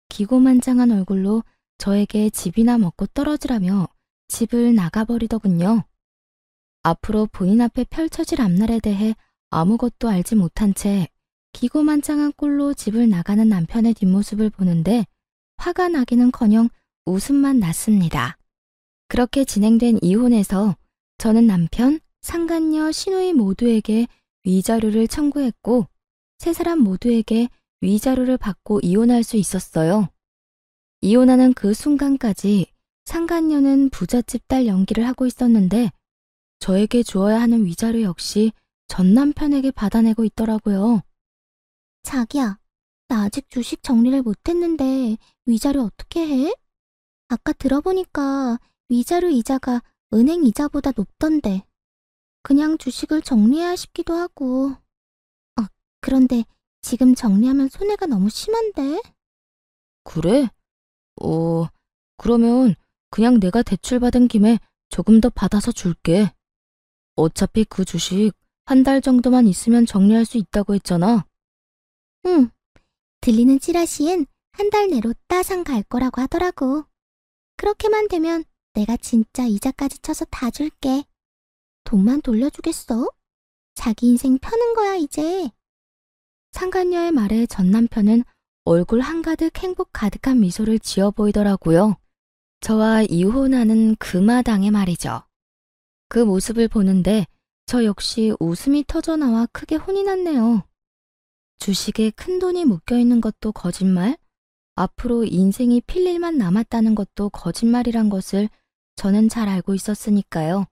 기고만장한 얼굴로 저에게 집이나 먹고 떨어지라며 집을 나가버리더군요. 앞으로 본인 앞에 펼쳐질 앞날에 대해 아무것도 알지 못한 채 기고만장한 꼴로 집을 나가는 남편의 뒷모습을 보는데 화가 나기는커녕 웃음만 났습니다. 그렇게 진행된 이혼에서 저는 남편, 상간녀, 시누이 모두에게 위자료를 청구했고 세 사람 모두에게 위자료를 받고 이혼할 수 있었어요. 이혼하는 그 순간까지 상간녀는 부잣집 딸 연기를 하고 있었는데 저에게 주어야 하는 위자료 역시 전 남편에게 받아내고 있더라고요. 자기야, 나 아직 주식 정리를 못했는데 위자료 어떻게 해? 아까 들어보니까 위자료 이자가 은행 이자보다 높던데. 그냥 주식을 정리해야 싶기도 하고. 그런데 지금 정리하면 손해가 너무 심한데? 그래? 그러면 그냥 내가 대출받은 김에 조금 더 받아서 줄게. 어차피 그 주식 한 달 정도만 있으면 정리할 수 있다고 했잖아. 응, 들리는 찌라시엔 한 달 내로 따상 갈 거라고 하더라고. 그렇게만 되면 내가 진짜 이자까지 쳐서 다 줄게. 돈만 돌려주겠어? 자기 인생 펴는 거야, 이제. 상간녀의 말에 전 남편은 얼굴 한가득 행복 가득한 미소를 지어 보이더라고요. 저와 이혼하는 그 마당에 말이죠. 그 모습을 보는데 저 역시 웃음이 터져나와 크게 혼이 났네요. 주식에 큰돈이 묶여있는 것도 거짓말, 앞으로 인생이 필 일만 남았다는 것도 거짓말이란 것을 저는 잘 알고 있었으니까요.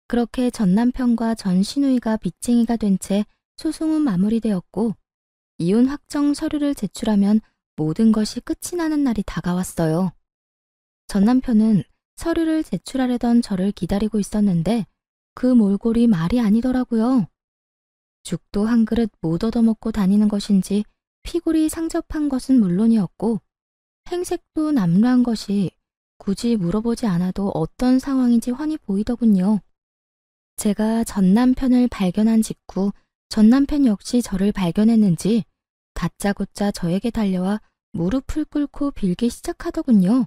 그렇게 전 남편과 전 시누이가 빚쟁이가 된 채 소송은 마무리되었고 이혼 확정 서류를 제출하면 모든 것이 끝이 나는 날이 다가왔어요. 전 남편은 서류를 제출하려던 저를 기다리고 있었는데 그 몰골이 말이 아니더라고요. 죽도 한 그릇 못 얻어먹고 다니는 것인지 피골이 상접한 것은 물론이었고 행색도 남루한 것이 굳이 물어보지 않아도 어떤 상황인지 훤히 보이더군요. 제가 전 남편을 발견한 직후 전 남편 역시 저를 발견했는지 다짜고짜 저에게 달려와 무릎을 꿇고 빌기 시작하더군요.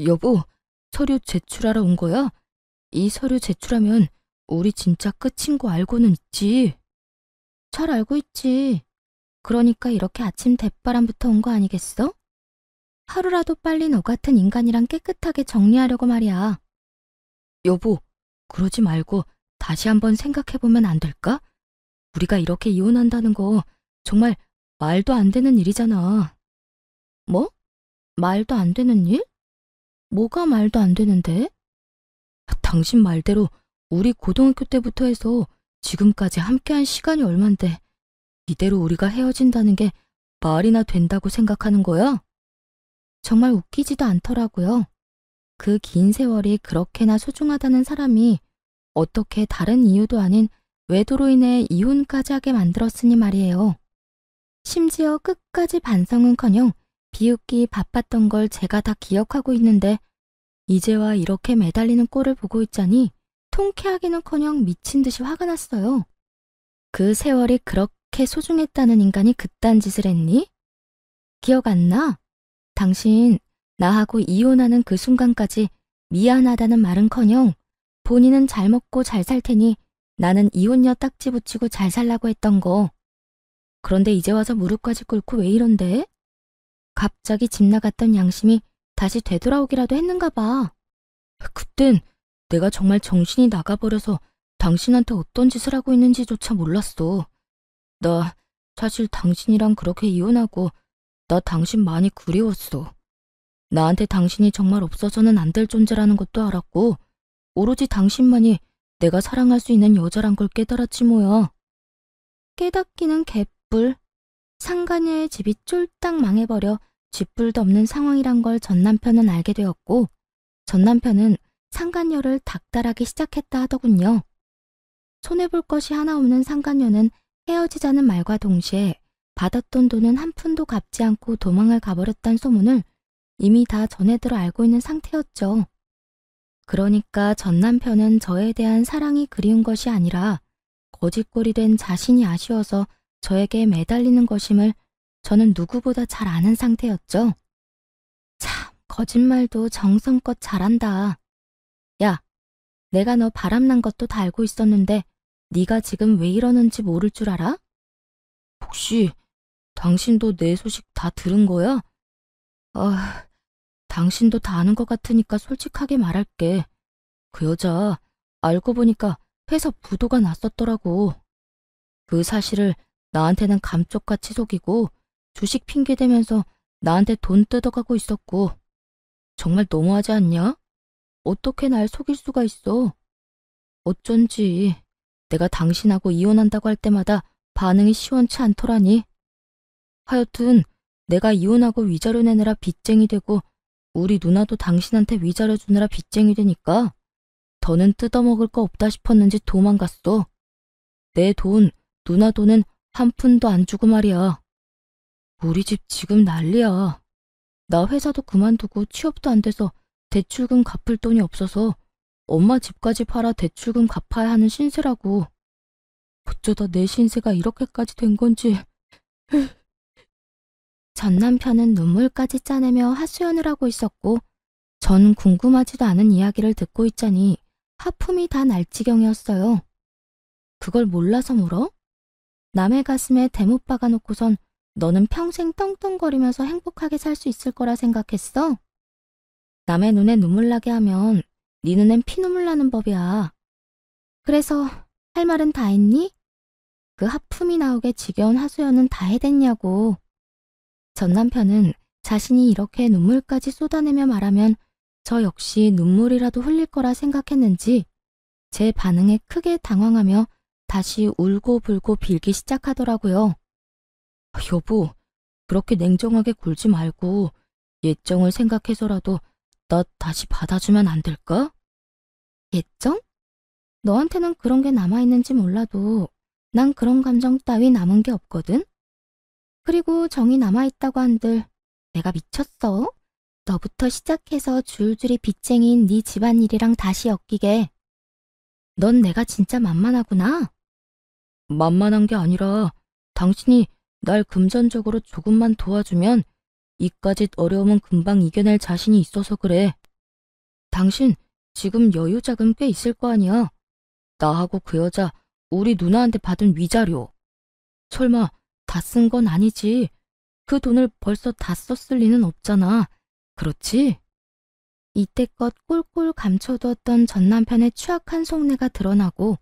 여보, 서류 제출하러 온 거야? 이 서류 제출하면 우리 진짜 끝인 거 알고는 있지. 잘 알고 있지. 그러니까 이렇게 아침 대바람부터 온 거 아니겠어? 하루라도 빨리 너 같은 인간이랑 깨끗하게 정리하려고 말이야. 여보, 그러지 말고 다시 한번 생각해보면 안 될까? 우리가 이렇게 이혼한다는 거 정말 말도 안 되는 일이잖아. 뭐? 말도 안 되는 일? 뭐가 말도 안 되는데? 당신 말대로 우리 고등학교 때부터 해서 지금까지 함께한 시간이 얼만데 이대로 우리가 헤어진다는 게 말이나 된다고 생각하는 거야? 정말 웃기지도 않더라고요. 그 긴 세월이 그렇게나 소중하다는 사람이 어떻게 다른 이유도 아닌 외도로 인해 이혼까지 하게 만들었으니 말이에요. 심지어 끝까지 반성은커녕 비웃기 바빴던 걸 제가 다 기억하고 있는데 이제와 이렇게 매달리는 꼴을 보고 있자니 통쾌하기는커녕 미친 듯이 화가 났어요. 그 세월이 그렇게 소중했다는 인간이 그딴 짓을 했니? 기억 안 나? 당신 나하고 이혼하는 그 순간까지 미안하다는 말은커녕 본인은 잘 먹고 잘 살 테니 나는 이혼녀 딱지 붙이고 잘 살라고 했던 거. 그런데 이제 와서 무릎까지 꿇고 왜 이런데? 갑자기 집 나갔던 양심이 다시 되돌아오기라도 했는가 봐. 그땐 내가 정말 정신이 나가버려서 당신한테 어떤 짓을 하고 있는지조차 몰랐어. 나 사실 당신이랑 그렇게 이혼하고 나 당신 많이 그리웠어. 나한테 당신이 정말 없어서는 안 될 존재라는 것도 알았고 오로지 당신만이 내가 사랑할 수 있는 여자란 걸 깨달았지 뭐야. 깨닫기는 개뿔. 상간녀의 집이 쫄딱 망해버려 쥐뿔도 없는 상황이란 걸 전 남편은 알게 되었고 전 남편은 상간녀를 닥달하기 시작했다 하더군요. 손해볼 것이 하나 없는 상간녀는 헤어지자는 말과 동시에 받았던 돈은 한 푼도 갚지 않고 도망을 가버렸다는 소문을 이미 다 전해들어 알고 있는 상태였죠. 그러니까 전 남편은 저에 대한 사랑이 그리운 것이 아니라 거짓골이 된 자신이 아쉬워서 저에게 매달리는 것임을 저는 누구보다 잘 아는 상태였죠. 참, 거짓말도 정성껏 잘한다. 야, 내가 너 바람난 것도 다 알고 있었는데 네가 지금 왜 이러는지 모를 줄 알아? 혹시 당신도 내 소식 다 들은 거야? 당신도 다 아는 것 같으니까 솔직하게 말할게. 그 여자 알고 보니까 회사 부도가 났었더라고. 그 사실을 나한테는 감쪽같이 속이고 주식 핑계대면서 나한테 돈 뜯어가고 있었고. 정말 너무하지 않냐? 어떻게 날 속일 수가 있어? 어쩐지 내가 당신하고 이혼한다고 할 때마다 반응이 시원치 않더라니. 하여튼 내가 이혼하고 위자료 내느라 빚쟁이 되고 우리 누나도 당신한테 위자료 주느라 빚쟁이 되니까 더는 뜯어먹을 거 없다 싶었는지 도망갔어. 내 돈, 누나 돈은 한 푼도 안 주고 말이야. 우리 집 지금 난리야. 나 회사도 그만두고 취업도 안 돼서 대출금 갚을 돈이 없어서 엄마 집까지 팔아 대출금 갚아야 하는 신세라고. 어쩌다 내 신세가 이렇게까지 된 건지. 전 남편은 눈물까지 짜내며 하소연을 하고 있었고 전 궁금하지도 않은 이야기를 듣고 있자니 하품이 다 날 지경이었어요. 그걸 몰라서 물어? 남의 가슴에 대못 박아놓고선 너는 평생 떵떵거리면서 행복하게 살 수 있을 거라 생각했어? 남의 눈에 눈물 나게 하면 네 눈엔 피눈물 나는 법이야. 그래서 할 말은 다 했니? 그 하품이 나오게 지겨운 하소연은 다 해댔냐고. 전 남편은 자신이 이렇게 눈물까지 쏟아내며 말하면 저 역시 눈물이라도 흘릴 거라 생각했는지 제 반응에 크게 당황하며 다시 울고불고 빌기 시작하더라고요. 여보, 그렇게 냉정하게 굴지 말고 예정을 생각해서라도 나 다시 받아주면 안 될까? 예정? 너한테는 그런 게 남아있는지 몰라도 난 그런 감정 따위 남은 게 없거든? 그리고 정이 남아있다고 한들 내가 미쳤어? 너부터 시작해서 줄줄이 빚쟁이인 네 집안일이랑 다시 엮이게. 넌 내가 진짜 만만하구나. 만만한 게 아니라 당신이 날 금전적으로 조금만 도와주면 이까짓 어려움은 금방 이겨낼 자신이 있어서 그래. 당신 지금 여유 자금 꽤 있을 거 아니야. 나하고 그 여자 우리 누나한테 받은 위자료. 설마 다 쓴 건 아니지. 그 돈을 벌써 다 썼을 리는 없잖아. 그렇지? 이때껏 꼴꼴 감춰두었던 전 남편의 추악한 속내가 드러나고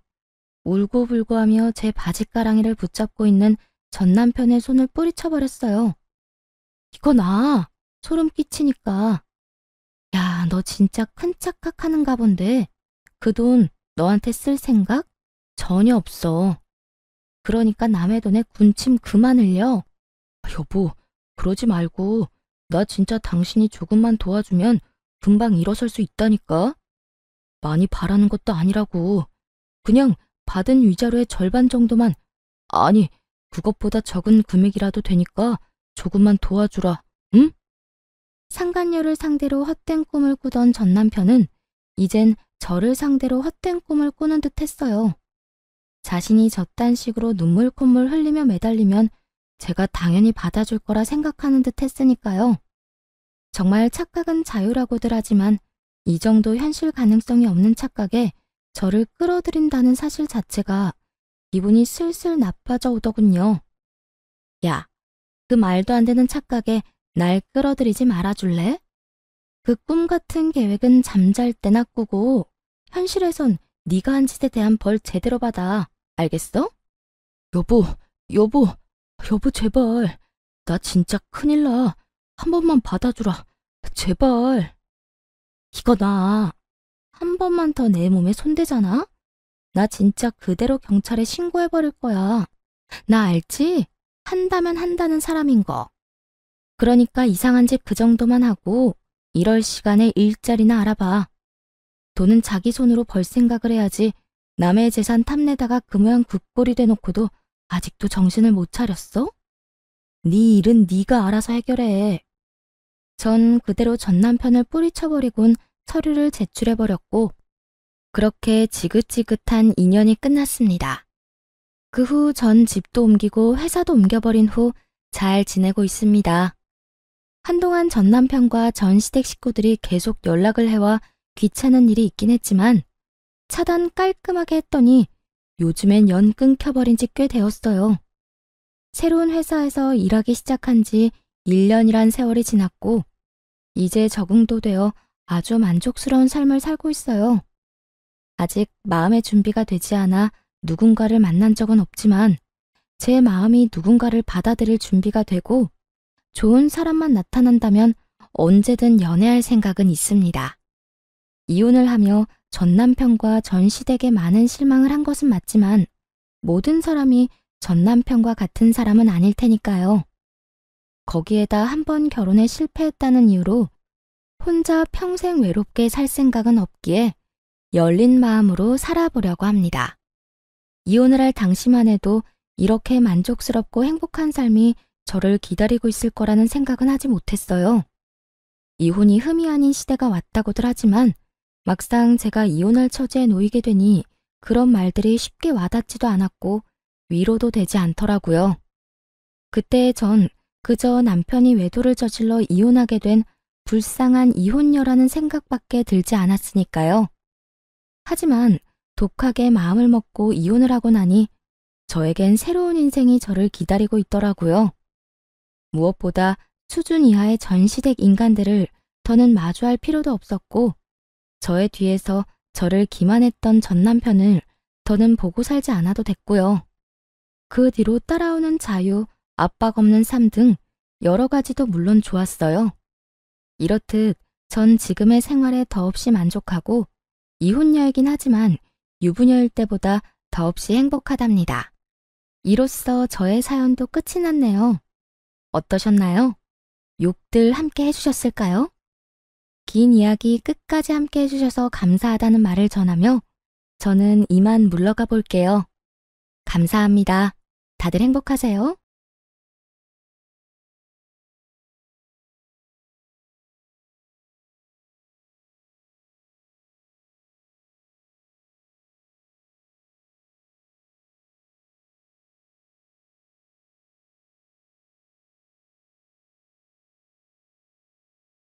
울고불고하며 제 바지가랑이를 붙잡고 있는 전 남편의 손을 뿌리쳐버렸어요. 이거 나 소름 끼치니까. 야, 너 진짜 큰 착각하는가 본데 그 돈 너한테 쓸 생각 전혀 없어. 그러니까 남의 돈에 군침 그만 흘려. 여보, 그러지 말고 나 진짜 당신이 조금만 도와주면 금방 일어설 수 있다니까. 많이 바라는 것도 아니라고. 그냥 받은 위자료의 절반 정도만, 아니 그것보다 적은 금액이라도 되니까 조금만 도와주라. 응? 상간녀를 상대로 헛된 꿈을 꾸던 전 남편은 이젠 저를 상대로 헛된 꿈을 꾸는 듯 했어요. 자신이 저딴 식으로 눈물 콧물 흘리며 매달리면 제가 당연히 받아줄 거라 생각하는 듯 했으니까요. 정말 착각은 자유라고들 하지만 이 정도 현실 가능성이 없는 착각에 저를 끌어들인다는 사실 자체가 기분이 슬슬 나빠져 오더군요. 야, 그 말도 안 되는 착각에 날 끌어들이지 말아줄래? 그 꿈 같은 계획은 잠잘 때나 꾸고 현실에선 네가 한 짓에 대한 벌 제대로 받아. 알겠어? 여보, 여보 제발. 나 진짜 큰일 나. 한 번만 받아주라. 제발. 이거 나 한 번만 더 내 몸에 손대잖아? 나 진짜 그대로 경찰에 신고해버릴 거야. 나 알지? 한다면 한다는 사람인 거. 그러니까 이상한 짓 그 정도만 하고 이럴 시간에 일자리나 알아봐. 돈은 자기 손으로 벌 생각을 해야지 남의 재산 탐내다가 그 모양 굿꼴이 돼놓고도 아직도 정신을 못 차렸어? 네 일은 네가 알아서 해결해. 전 그대로 전 남편을 뿌리쳐버리곤 서류를 제출해버렸고 그렇게 지긋지긋한 인연이 끝났습니다. 그 후 전 집도 옮기고 회사도 옮겨버린 후 잘 지내고 있습니다. 한동안 전 남편과 전 시댁 식구들이 계속 연락을 해와 귀찮은 일이 있긴 했지만 차단 깔끔하게 했더니 요즘엔 연 끊겨버린 지 꽤 되었어요. 새로운 회사에서 일하기 시작한 지 1년이란 세월이 지났고 이제 적응도 되어 아주 만족스러운 삶을 살고 있어요. 아직 마음의 준비가 되지 않아 누군가를 만난 적은 없지만 제 마음이 누군가를 받아들일 준비가 되고 좋은 사람만 나타난다면 언제든 연애할 생각은 있습니다. 이혼을 하며 전 남편과 전 시댁에 많은 실망을 한 것은 맞지만 모든 사람이 전 남편과 같은 사람은 아닐 테니까요. 거기에다 한 번 결혼에 실패했다는 이유로 혼자 평생 외롭게 살 생각은 없기에 열린 마음으로 살아보려고 합니다. 이혼을 할 당시만 해도 이렇게 만족스럽고 행복한 삶이 저를 기다리고 있을 거라는 생각은 하지 못했어요. 이혼이 흠이 아닌 시대가 왔다고들 하지만 막상 제가 이혼할 처지에 놓이게 되니 그런 말들이 쉽게 와닿지도 않았고 위로도 되지 않더라고요. 그때 전 그저 남편이 외도를 저질러 이혼하게 된 불쌍한 이혼녀라는 생각밖에 들지 않았으니까요. 하지만 독하게 마음을 먹고 이혼을 하고 나니 저에겐 새로운 인생이 저를 기다리고 있더라고요. 무엇보다 수준 이하의 전 시댁 인간들을 더는 마주할 필요도 없었고 저의 뒤에서 저를 기만했던 전 남편을 더는 보고 살지 않아도 됐고요. 그 뒤로 따라오는 자유, 압박 없는 삶 등 여러 가지도 물론 좋았어요. 이렇듯 전 지금의 생활에 더없이 만족하고 이혼녀이긴 하지만 유부녀일 때보다 더없이 행복하답니다. 이로써 저의 사연도 끝이 났네요. 어떠셨나요? 욕들 함께 해주셨을까요? 긴 이야기 끝까지 함께 해주셔서 감사하다는 말을 전하며 저는 이만 물러가 볼게요. 감사합니다. 다들 행복하세요.